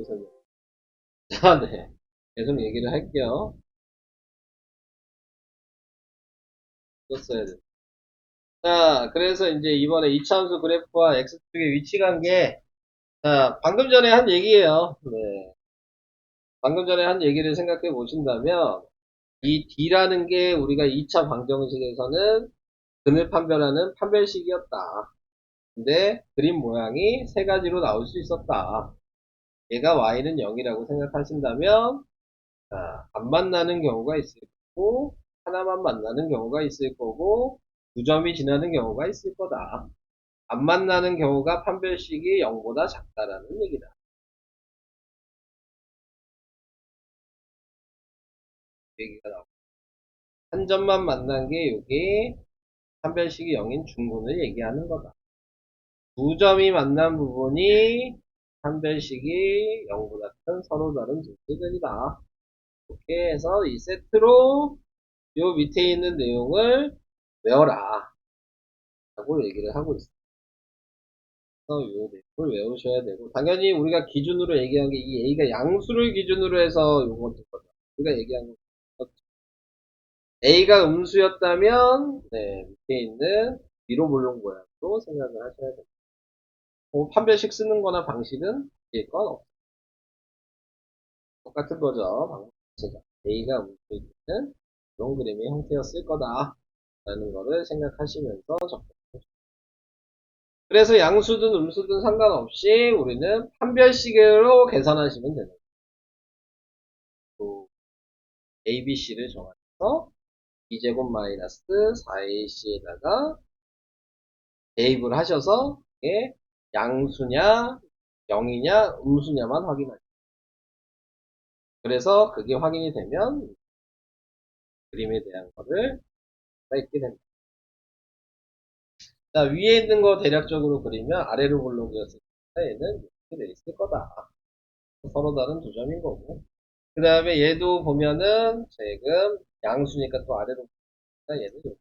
설명. 자, 네. 계속 얘기를 할게요. 이거 써야 돼. 자, 그래서 이제 이번에 이차함수 그래프와 X축의 위치 관계, 자, 방금 전에 한 얘기예요. 네. 방금 전에 한 얘기를 생각해 보신다면, 이 D라는 게 우리가 2차 방정식에서는 근을 판별하는 판별식이었다. 근데 그림 모양이 세 가지로 나올 수 있었다. 얘가 Y는 0이라고 생각하신다면, 자, 안 만나는 경우가 있을 거고, 하나만 만나는 경우가 있을 거고, 두 점이 지나는 경우가 있을 거다. 안 만나는 경우가 판별식이 0보다 작다라는 얘기다. 얘기가 나오고. 한 점만 만난 게 이게 판별식이 0인 중근을 얘기하는 거다. 두 점이 만난 부분이 판별식이 0보다 큰 서로 다른 등식들이다. 이렇게 해서 이 세트로 요 밑에 있는 내용을 외워라. 라고 얘기를 하고 있어요. 그래서 요 내용을 외우셔야 되고, 당연히 우리가 기준으로 얘기한 게 이 A가 양수를 기준으로 해서 요것도 거죠. 우리가 얘기한 거. A가 음수였다면, 네, 밑에 있는 위로 물론 모양도 생각을 하셔야 됩니다. 판별식 쓰는 거나 방식은 바뀔 건 없어요. 똑같은 거죠. 방법 자체가. A가 음수일 때는 이런 그림의 형태였을 거다. 라는 거를 생각하시면서 적용하시죠. 그래서 양수든 음수든 상관없이 우리는 판별식으로 계산하시면 되는 거예요. ABC를 정해서 2제곱 마이너스 4AC에다가 대입을 하셔서 이게 양수냐 0이냐 음수냐만 확인하죠. 그래서 그게 확인이 되면 그림에 대한 거를 읽게 됩니다. 자, 위에 있는 거 대략적으로 그리면 아래로 블록이었을 때 얘는 이렇게 돼 있을 거다. 서로 다른 두 점인 거고. 그 다음에 얘도 보면은 지금 양수니까 또 아래로 보니까 얘는 이렇게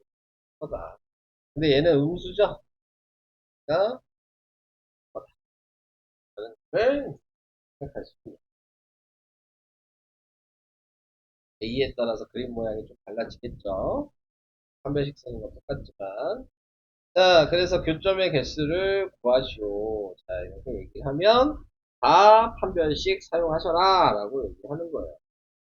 거다. 근데 얘는 음수죠. 그러니까 를 생각하시면 A에 따라서 그림 모양이 좀 달라지겠죠. 판별식 쓰는 건 똑같지만. 자, 그래서 교점의 개수를 구하시오. 자, 이렇게 얘기하면 다 판별식 사용하셔라 라고 얘기하는 거예요.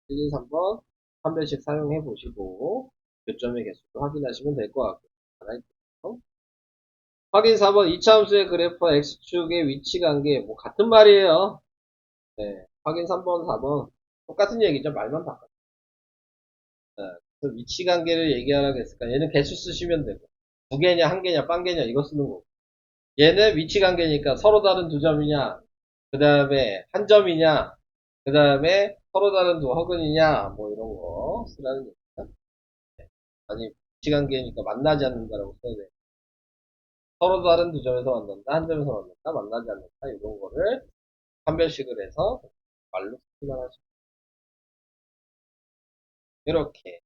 1, 2, 3번 판별식 사용해 보시고 교점의 개수를 확인하시면 될 것 같고요. 하나 있고요. 확인 4번 이차함수의 그래프와 X축의 위치 관계 뭐 같은 말이에요. 네, 확인 3번 4번 똑같은 얘기죠. 말만 바꿔. 네, 그래서 위치 관계를 얘기하라고 했을까? 얘는 개수 쓰시면 되고 두 개냐 한 개냐 빵 개냐 이거 쓰는 거고 얘는 위치 관계니까 서로 다른 두 점이냐 그 다음에 한 점이냐 그 다음에 서로 다른 두 허근이냐 뭐 이런 거 쓰라는 얘기죠. 아니 위치 관계니까 만나지 않는다라고 써야 돼. 서로 다른 두 점에서 만난다 한 점에서 만난다 만나지 않는다 이런 거를 판별식을 해서 말로 쓰기만 하죠. 이렇게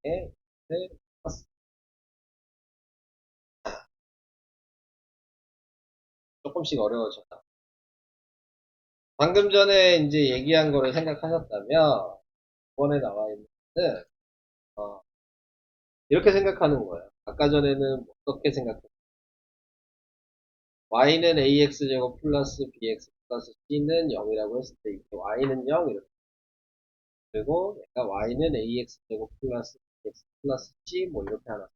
조금씩 어려워졌다. 방금 전에 이제 얘기한 거를 생각하셨다면 이번에 나와 있는 거는 이렇게 생각하는 거예요. 아까 전에는 어떻게 생각했어요? y는 ax제곱 플러스 bx 플러스 c는 0이라고 했을 때 이렇게 y는 0 이렇게 그리고 얘가 y는 ax제곱 플러스 bx 플러스 c 뭐 이렇게 하나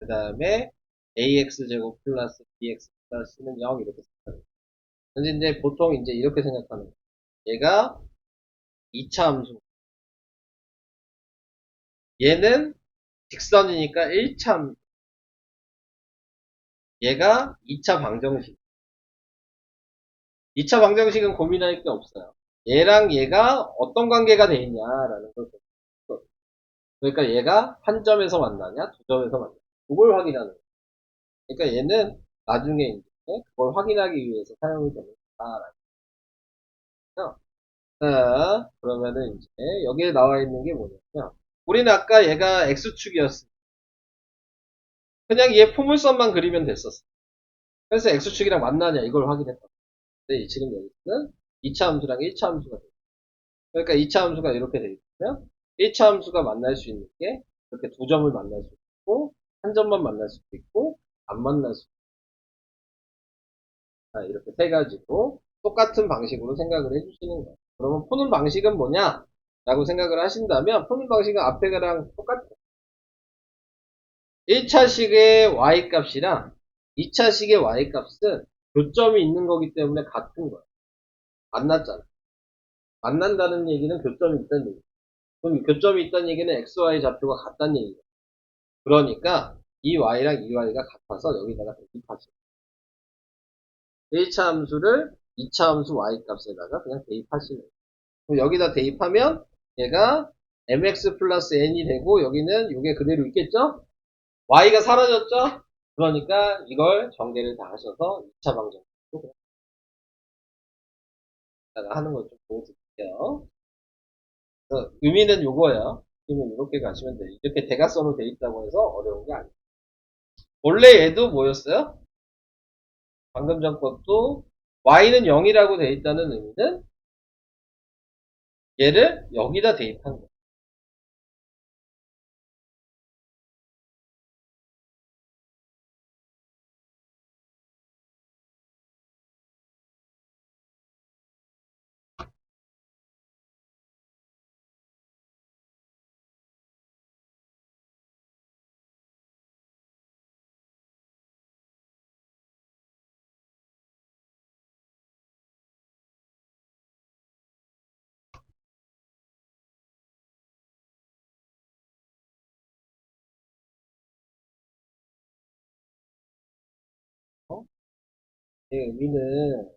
그 다음에 ax제곱 플러스 bx 플러스 c는 0 이렇게 생각합니다. 근데 이제 보통 이제 이렇게 생각하는 거예요. 얘가 2차 함수 얘는 직선이니까 1차 함수 얘가 2차 방정식 2차 방정식은 고민할 게 없어요. 얘랑 얘가 어떤 관계가 돼 있냐라는 걸 보는 그러니까 얘가 한 점에서 만나냐, 두 점에서 만나냐. 그걸 확인하는 거예요. 그러니까 얘는 나중에 이제 그걸 확인하기 위해서 사용이 되는 거다라는 거죠. 자, 그러면은 이제 여기에 나와 있는 게 뭐냐면 우리는 아까 얘가 X축이었어. 그냥 얘 포물선만 그리면 됐었어. 그래서 X축이랑 만나냐 이걸 확인했다. 근데 지금 여기는 2차 함수랑 1차 함수가 돼. 그러니까 2차 함수가 이렇게 돼 있으면 1차 함수가 만날 수 있는 게 이렇게 두 점을 만날 수 있고 한 점만 만날 수도 있고 안 만날 수 있다. 이렇게 세 가지로 똑같은 방식으로 생각을 해주시는 거예요. 그러면 푸는 방식은 뭐냐? 라고 생각을 하신다면 푸는 방식은 앞에랑 똑같아요. 1차식의 y값이랑 2차식의 y값은 교점이 있는 거기 때문에 같은 거예요. 만났잖아. 만난다는 얘기는 교점이 있다는 얘기예요. 그럼 교점이 있다는 얘기는 xy 좌표가 같다는 얘기예요. 그러니까 이 y랑 이 y가 같아서 여기다가 대입하시면 1차 함수를 2차 함수 y값에다가 그냥 대입하시면 돼요. 그럼 여기다 대입하면 얘가 mx 플러스 n이 되고 여기는 이게 그대로 있겠죠? y가 사라졌죠? 그러니까 이걸 전개를 다 하셔서 2차 방정식으로 하는 걸 좀 보여드릴게요. 의미는 요거예요. 의미는 이렇게 가시면 돼요. 이렇게 대각선으로 돼 있다고 해서 어려운 게 아니에요. 원래 얘도 뭐였어요? 방금 전 것도 y는 0이라고 돼 있다는 의미는 얘를 여기다 대입한 거예요. 어? 이 의미는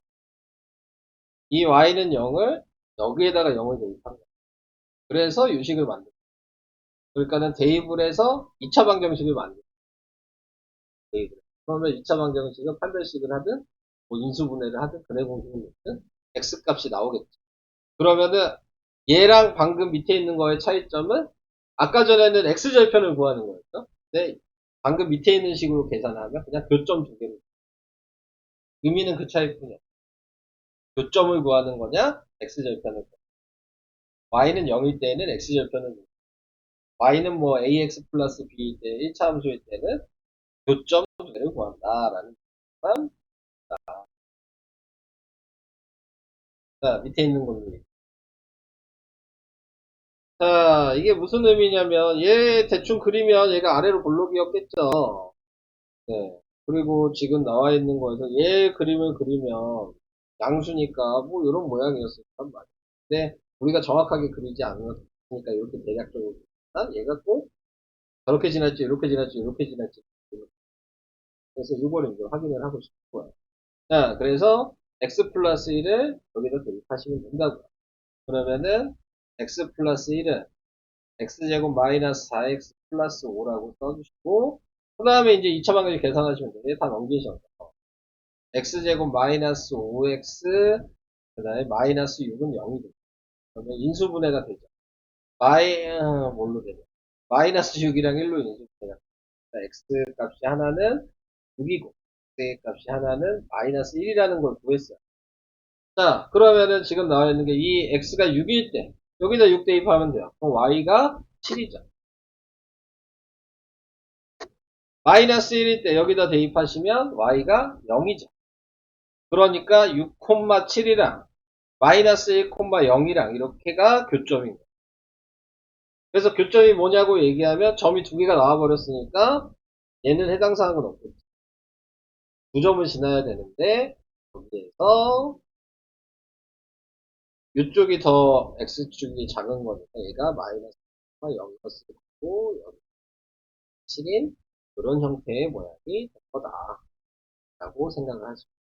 이 y는 0을 여기에다가 0을 대입한 거예요. 그래서 유식을 만든 거예요. 그러니까는 대입을 해서 2차 방정식을 만든 거예요. 대입을. 그러면 2차 방정식은 판별식을 하든 뭐 인수분해를 하든 근해공식을 넣든 x값이 나오겠죠. 그러면은 얘랑 방금 밑에 있는 거의 차이점은 아까 전에는 x절편을 구하는 거였죠. 근데 방금 밑에 있는 식으로 계산하면 그냥 교점 두 개로 의미는 그 차이뿐이야. 교점을 구하는 거냐 x절편을 구하는 거냐. y는 0일 때에는 x절편을 구하는 거야. y는 뭐 ax 플러스 b일 때 1차 함수일 때는 교점 두 개를 구한다라는 것만. 자 밑에 있는 걸로. 자 이게 무슨 의미냐면 얘 대충 그리면 얘가 아래로 볼록이었겠죠. 네. 그리고 지금 나와 있는 거에서 얘 그림을 그리면 양수니까 뭐 이런 모양이었을단 말이에요. 근데 우리가 정확하게 그리지 않았으니까 이렇게 대략적으로 난 얘가 꼭 저렇게 지났지 이렇게 지났지 이렇게 지났지. 그래서 이거를 이제 확인을 하고 싶은 거예요. 자 그래서 x 플러스 1을 여기다 대입하시면 된다고요. 그러면은 x 플러스 1은 x제곱 마이너스 4x 플러스 5라고 써주시고 그 다음에 이제 2차 방정식 계산하시면 돼요. 다 넘기셔서 x제곱 마이너스 5x 그 다음에 마이너스 6은 0이 되죠. 그러면 인수분해가 되죠. 뭘로 되죠? 마이너스 6이랑 1로 인수분해가 되죠. x 값이 하나는 6이고 x 값이 하나는 마이너스 1이라는 걸 구했어요. 자 그러면은 지금 나와 있는 게 이 x가 6일 때 여기다 6 대입하면 돼요. 그럼 y가 7이죠. 마이너스 1일 때 여기다 대입하시면 y가 0이죠. 그러니까 6,7이랑 마이너스 1,0이랑 이렇게가 교점인 거예요. 그래서 교점이 뭐냐고 얘기하면 점이 두 개가 나와버렸으니까 얘는 해당 사항은 없겠죠. 두 점을 지나야 되는데 여기에서 이쪽이 더 x축이 작은 거니까 얘가 마이너스 0이었을 거고 여기 7인 이런 형태의 모양이 될 거다 라고 생각을 하시면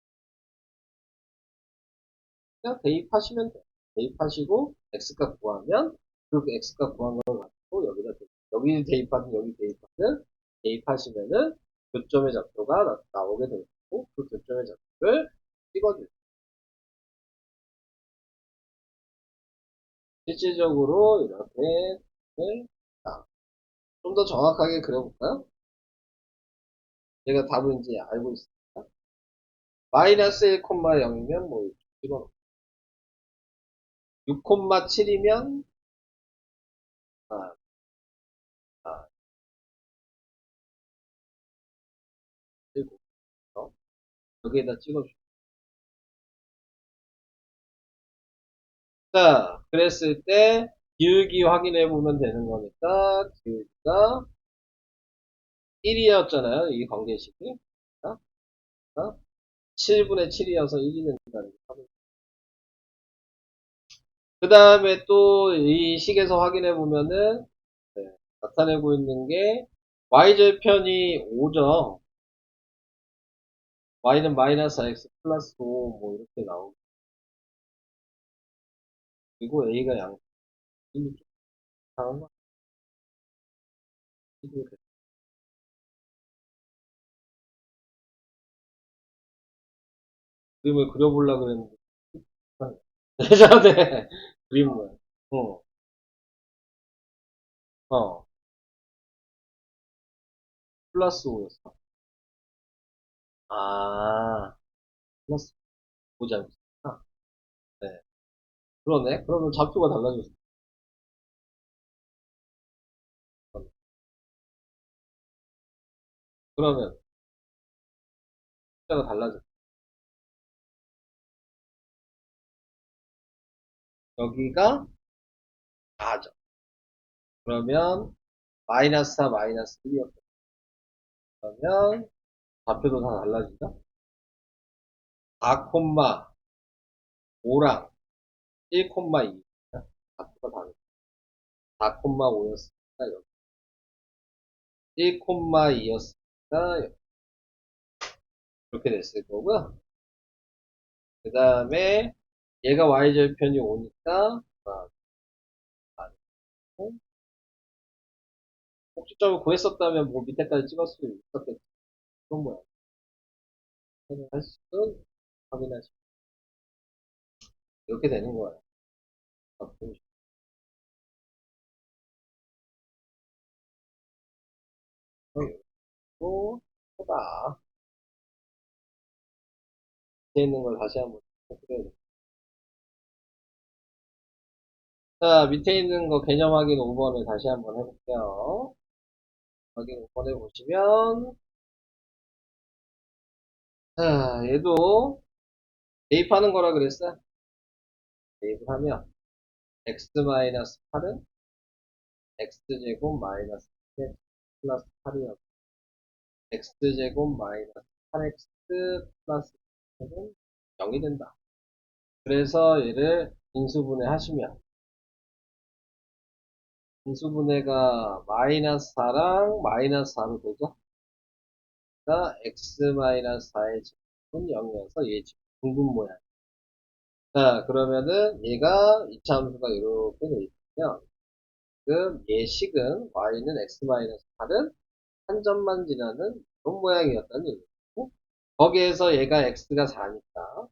그냥 대입하시면 돼요. 대입하시고 x값 구하면 그 x값 구한 걸 가지고 여기다 여기 대입하든 여기 대입하든 대입하시면은 교점의 좌표가 나오게 되고 그 교점의 좌표를 찍어주세요. 실질적으로 이렇게 좀 더 정확하게 그려볼까요? 제가 답을 이제 알고 있습니다. 마이너스 1,0이면 뭐 찍어놓고 6,7이면, 아, 아, 7, 여기에다 찍어줘. 자, 그랬을 때, 기울기 확인해 보면 되는 거니까, 기울기가 1이었잖아요. 이 관계식이. 7분의 7이어서 1이 된다는 거. 그 다음에 또 이 식에서 확인해 보면은, 네, 나타내고 있는 게, y절편이 5죠. y는 마이너스 x 플러스 5, 뭐, 이렇게 나오고. 그리고 a가 양, 1이 좀 이상한 거. 그림을 그려보려고 그랬는데, 예전에 그림을, 어, 어, 플러스 5였어. 아, 플러스 5지 않습니까? 네. 그러네. 그러면 좌표가 달라졌어. 그러면 숫자가 달라졌어. 여기가 4죠. 그러면 마이너스 4, 마이너스 1이었고. 그러면 좌표도 다 달라지죠? 4,5랑 1,2. 좌표가 다르죠. 4,5였으니까 여기. 1,2였으니까 이렇게 됐을 거고요. 그 다음에 얘가 y절편이 오니까 꼭지점을 구했었다면 뭐 밑에까지 찍을 수 있었겠죠. 그런 거야. 확인할 수는 확인하시 이렇게 되는 거예요. 그리고 보다 밑에 있는 걸 다시 한번 그려야 돼. 자, 밑에 있는 거 개념 확인 5번을 다시 한번 해볼게요. 확인 5번 해보시면, 자, 얘도 대입하는 거라 그랬어. 대입을 하면, x-8은 x제곱 마이너스 10 플러스 8이었고, x제곱 마이너스 8x 플러스 7은 0이 된다. 그래서 얘를 인수분해 하시면, 인수분해가 마이너스 4랑 마이너스 4로 되죠? 그러니까 x 마이너스 4의 제곱은 0이어서 얘 지금 둥근 모양. 자, 그러면은 얘가 이차 함수가 이렇게 돼 있으면 지금 얘 식은 y는 x 마이너스 8은 한 점만 지나는 이런 모양이었다는 얘기고 거기에서 얘가 x가 4니까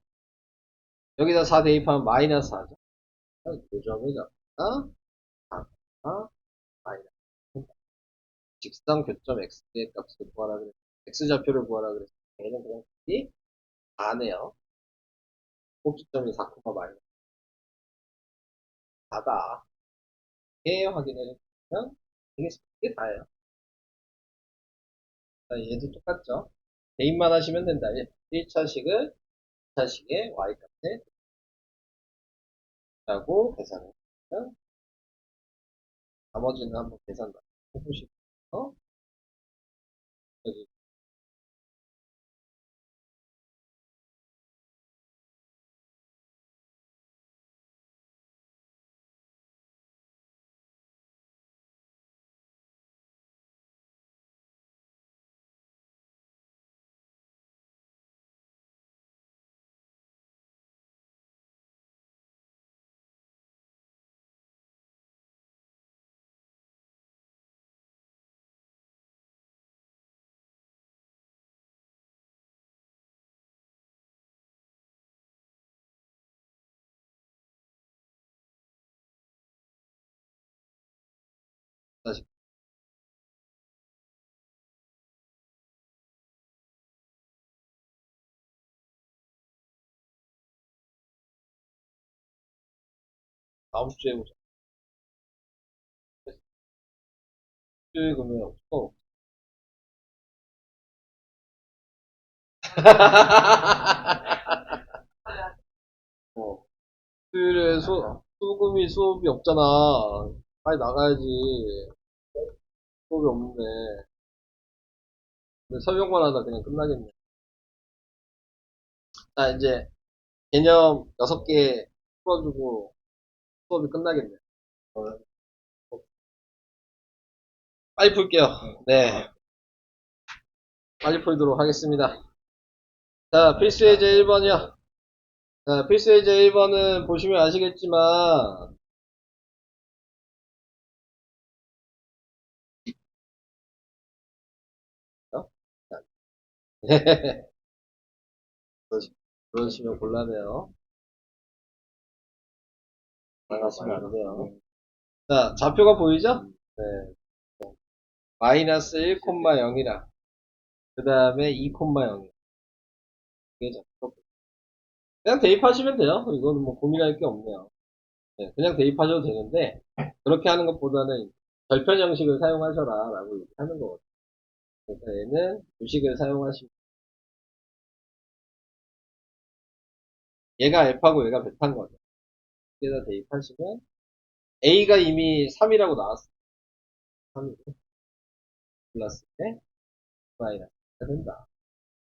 여기다 4 대입하면 마이너스 4죠. 그 점을 잡다가 4가 마이너스 직선 교점 x의 값을 구하라 그랬어. x좌표를 구하라 그랬어. 얘는 그냥 이 4네요. 꼭지점이 4, 마이너스 4다. 이렇게 확인을 해주면 되겠습니다. 이게 다예요. 자, 얘도 똑같죠. 대입만 하시면 된다. 1차식을 2차식의 y값에 라고 계산을 하면 나머지는 한번 계산 해보시고 여기 다시 다음 주에 보자. 수요일 금요일 없어. 어. 수요일에 수금이 수업이 없잖아. 빨리 나가야지. 수업이 없는데. 근데 설명만 하다 그냥 끝나겠네. 자, 이제 개념 6개 풀어주고 수업이 끝나겠네. 어, 빨리 풀게요. 네. 빨리 풀도록 하겠습니다. 자, 필수 예제 1번이요. 자, 필수 예제 1번은 보시면 아시겠지만, 어? 그러시면 곤란해요. 나가시면 안 돼요. 자, 좌표가 보이죠? 네. 마이너스 1,0이라. 그 다음에 2,0. 이게 좌표. 그냥 대입하시면 돼요. 이거는 뭐 고민할 게 없네요. 네, 그냥 대입하셔도 되는데, 그렇게 하는 것보다는 절편 형식을 사용하셔라 라고 얘기하는 거거든요. 그래서 얘는 주식을 사용하시면, 얘가 알파고 얘가 베타인 거죠. 여기다 대입하시면, A가 이미 3이라고 나왔어요. 3이고, 플러스 때 마이너스가 된다.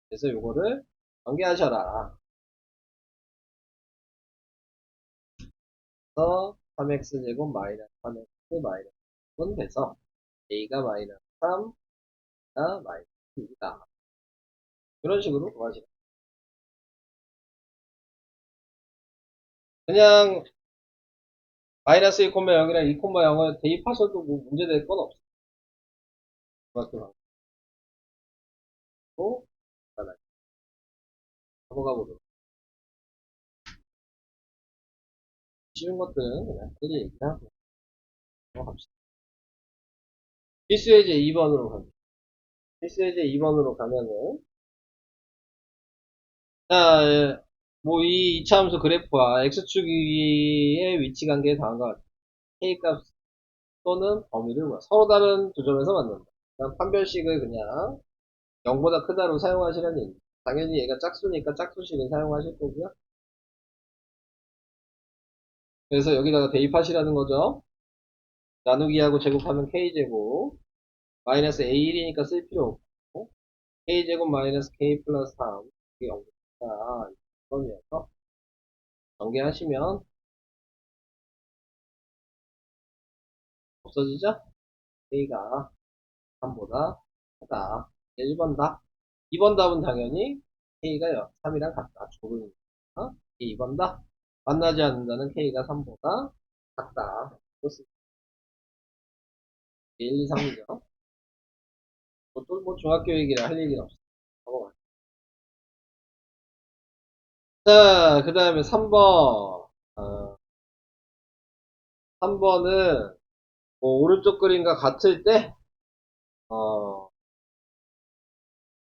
그래서 요거를 전개하셔라. 그래서 3x제곱 마이너스 3x 마이너스 1은 돼서 A가 마이너스 3, B가 마이너스 2다. 이런 식으로 구하시면 그냥 마이너스 1,0이랑 2,0을 대입하셔도 뭐 문제될 건 없어요. 그것도 하고, 넘어가 보도록. 쉬운 것들은 그냥 빨리 얘기하고 넘어갑시다. 필수 예제 2번으로 갑니다. 필수 예제 2번으로 가면은, 자, 뭐 이 이차함수 그래프와 x축의 위치 관계에 다음과 같아요. k값 또는 범위를 서로 다른 두 점에서 만든다. 그냥 판별식을 그냥 0보다 크다로 사용하시라는 얘기. 당연히 얘가 짝수니까 짝수식을 사용하실 거고요. 그래서 여기다가 대입하시라는 거죠. 나누기하고 제곱하면 k제곱 마이너스 a1이니까 쓸 필요 없고 k제곱 마이너스 k 플러스 3 이게 0이다. 이거면서 전개하시면 없어지죠? k가 3보다 크다. 1번 답. 2번 답은 당연히 k가 3이랑 같다. 조르니까. 2번 답. 만나지 않는다는 k가 3보다 같다. 그렇습니다. 1, 2, 3이죠. 또 중학교 얘기라 할 얘기는 없어. 넘어가. 자, 그 다음에 3번. 3번은 뭐 오른쪽 그림과 같을 때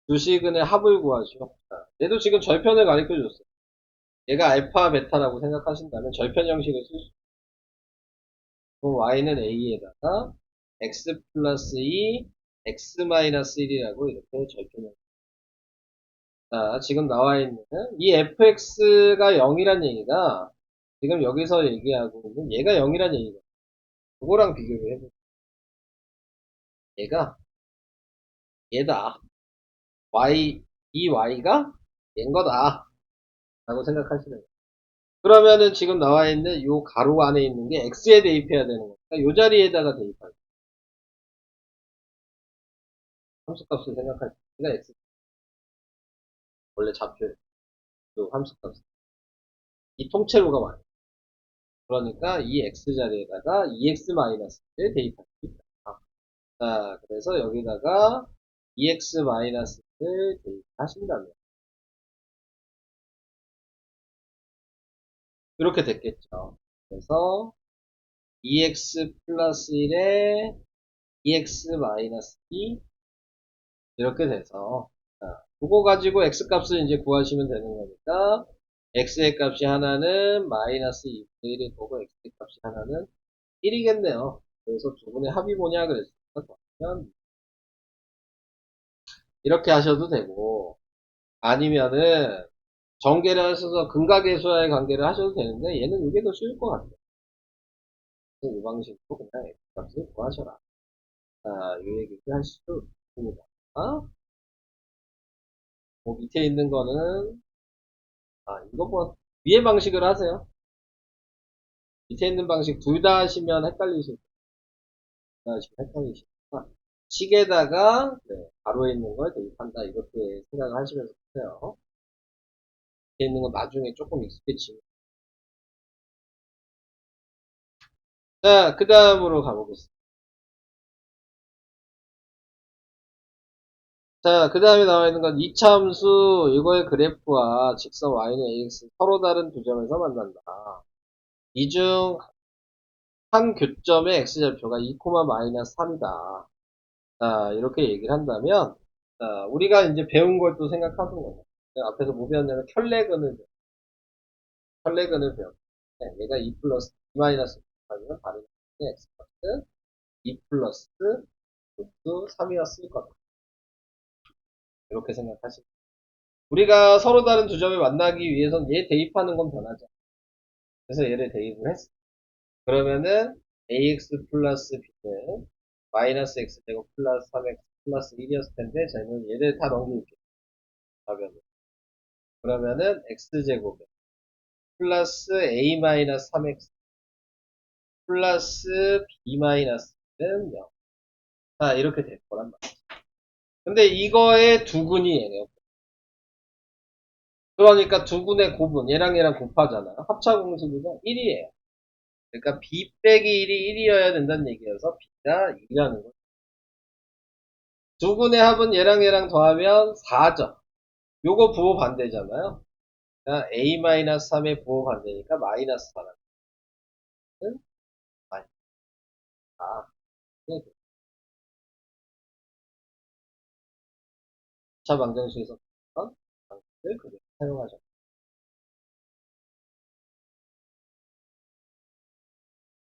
주식은의 합을 구하시오. 자, 얘도 지금 절편을 가르쳐 줬어요. 얘가 알파, 베타라고 생각하신다면 절편 형식을 쓸 수 있어요. 그럼 y는 a에다가 x 플러스 2, x 마이너스 1이라고 이렇게 절편을. 자, 지금 나와 있는 이 fx가 0이란 얘기가 지금 여기서 얘기하고 있는 얘가 0이란 얘기가 그거랑 비교를 해보세요. 얘가 얘다. 이 y가 얘인 거다. 라고 생각하시는 거예요. 그러면은 지금 나와 있는 요 가로 안에 있는 게 x에 대입해야 되는 거니까 요 자리에다가 대입하죠. 함수값을 생각할 때가 x. 원래 좌표예요. 요 함수값. 이 통째로가 많아요. 그러니까 이 x 자리에다가 2x-를 대입할 수 있다. 자, 그래서 여기다가 2x-를 대입하신다면 이렇게 됐겠죠. 그래서 2x 플러스 1에 2x 마이너스 2 이렇게 돼서 자, 그거 가지고 x 값을 이제 구하시면 되는 거니까 x의 값이 하나는 마이너스 2분의 1일 거고 x의 값이 하나는 1이겠네요. 그래서 두 분의 합이 뭐냐 그랬으니까 그러면 이렇게 하셔도 되고 아니면은 정계를 하셔서 근각계수와의 관계를 하셔도 되는데 얘는 이게 더 쉬울 것 같아요. 그래서 이 방식으로 그냥 x값을 구하셔라. 자, 이 얘기를 할 수 있습니다. 뭐 밑에 있는 거는 이거 뭐 위의 방식을 하세요. 밑에 있는 방식 둘 다 하시면 헷갈리실 헷갈리시니까 식에다가 가로에 있는 걸 대입한다 이렇게 생각을 하시면서 보세요. 밑에 있는 건 나중에 조금 익숙해지면 자, 그 다음으로 가보겠습니다. 자, 그 다음에 나와 있는 건 이차함수 이거의 그래프와 직선 y는 ax 서로 다른 두 점에서 만난다. 이 중 한 교점의 x절표가 2, 마이너스 3이다. 자, 이렇게 얘기를 한다면 자, 우리가 이제 배운 걸 또 생각하는 거죠. 앞에서 뭐 배웠냐면 켤레근을 배웠는데 얘가 2 플러스 2 마이너스 아니면 다른 x 값은 2 플러스 루트 3이었을 거다. 이렇게 생각하시면 우리가 서로 다른 두 점을 만나기 위해서는 얘 대입하는 건 변하죠. 그래서 얘를 대입을 했어. 그러면은 ax 플러스 b는 마이너스 x제곱 플러스 3x 플러스 1이었을 텐데 저는 얘를 다 넘길게요. 그러면은 x제곱에 플러스 a 마이너스 3x 플러스 b 마이너스는 0. 자, 이렇게 될 거란 말이야. 근데 이거의 두근이 얘네요. 그러니까 두근의 곱은 얘랑 얘랑 곱하잖아요. 합차 공식이죠. 1이에요. 그러니까 b 빼기 1이 1이어야 된다는 얘기여서 b가 2라는 거죠. 두근의 합은 얘랑 얘랑 더하면 4죠. 요거 부호 반대잖아요. 그러니까 a-3의 부호 반대니까 마이너스 4는 마이너스 4. 2차 방정식에서 방식을 그대로 사용하죠.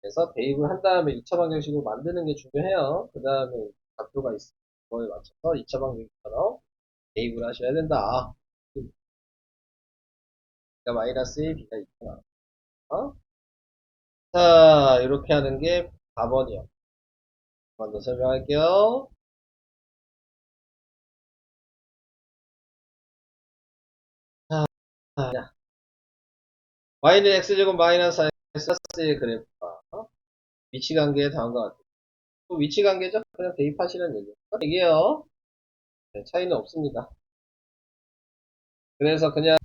그래서 대입을 한 다음에 2차 방정식을 만드는 게 중요해요. 그 다음에 좌표가 있으면 그거에 맞춰서 2차 방정식처럼 대입을 하셔야 된다. B가 마이너스 1, B가 2차 나와. 자, 이렇게 하는 게 4번이요. 먼저 설명할게요. 자, y는 x제곱 마이너스 4x의 그래프가 위치관계에 다음과 같아요. 또 위치관계죠? 그냥 대입하시는 얘기예요. 얘기예요. 네, 차이는 없습니다. 그래서 그냥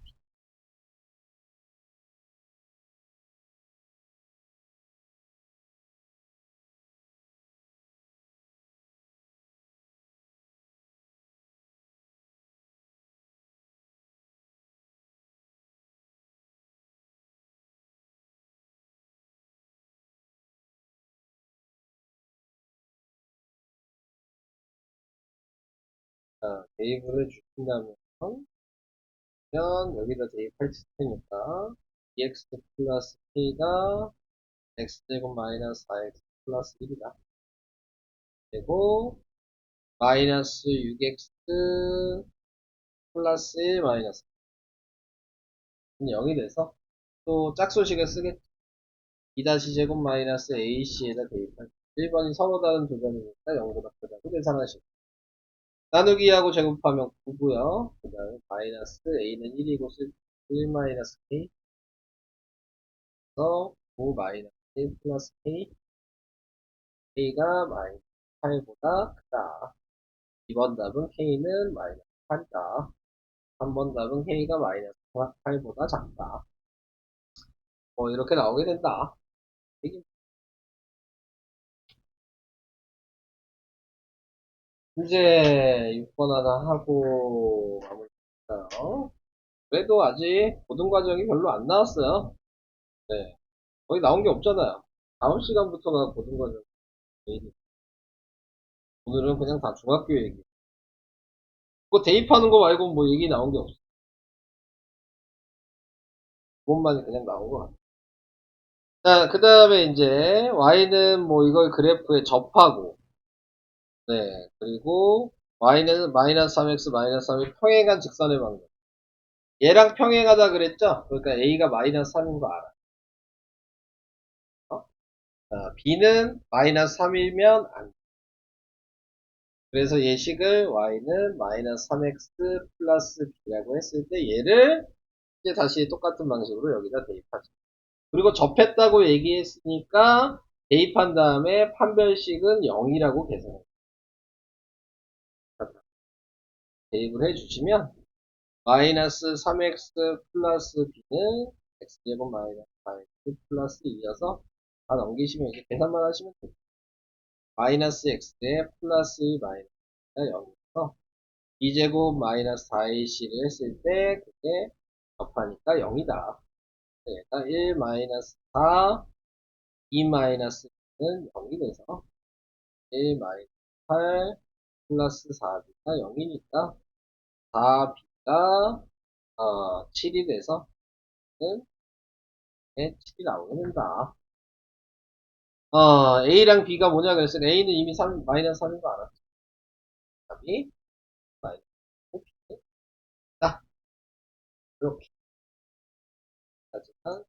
대입을 해주신다면 여기다 대입할 테니까 dx 플러스 k가 x제곱 마이너스 4x 플러스 1이다. 그리고 마이너스 6x 플러스 1 마이너스 0이 돼서 또 짝수식을 쓰겠죠. 2-제곱 마이너스 ac에다 대입할 1번이 서로 다른 두 점이니까 0보다 크다고 계산하시고 나누기하고 제곱하면 9고요. 그 다음에 마이너스 a는 1이고 1 마이너스 k 그래서 9 마이너스 1 플러스 k k가 마이너스 8보다 크다. 2번 답은 k는 마이너스 8이다. 3번 답은 k가 마이너스 8보다 작다. 뭐 이렇게 나오게 된다. 이제 6번 하나 하고 마무리할까요? 그래도 아직 고등 과정이 별로 안 나왔어요. 네. 거의 나온 게 없잖아요. 다음 시간부터가 고등 과정. 오늘은 그냥 다 중학교 얘기. 그거 대입하는 거 말고 뭐 얘기 나온 게 없어. 그것만 그냥 나온 것 같아요. 자, 그 다음에 이제 y는 뭐 이걸 그래프에 접하고, 네, 그리고 y는 마이너스 3x 마이너스 3이 평행한 직선의 방정. 얘랑 평행하다 그랬죠? 그러니까 a가 마이너스 3인 거 알아. 어? 자, b는 마이너스 3이면 안 돼. 그래서 예식을 y는 마이너스 3x 플러스 b라고 했을 때 얘를 이제 다시 똑같은 방식으로 여기다 대입하죠. 그리고 접했다고 얘기했으니까 대입한 다음에 판별식은 0이라고 계산해요. 대입을 해주시면 마이너스 3x 플러스 b는 x제곱 마이너스 4x 플러스 2여서 다 넘기시면 이제 계산만 하시면 돼요. 마이너스 x에 플러스 2 마이너스가 0이어서 2제곱 마이너스 4ac를 했을 때 그게 접하니까 0이다. 그러니까 1 마이너스 4, 2 마이너스는 0이 돼서 1 마이너스 8 플러스 4b가 0이니까 4b가 7이 돼서 7이 나오게 된다. A랑 B가 뭐냐 그랬어요. A는 이미 3, 마이너스 3인 거 알았죠. 답이 마이너스 5다. 이렇게. 하지만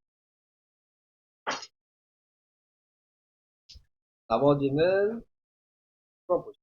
나머지는 풀어보시죠.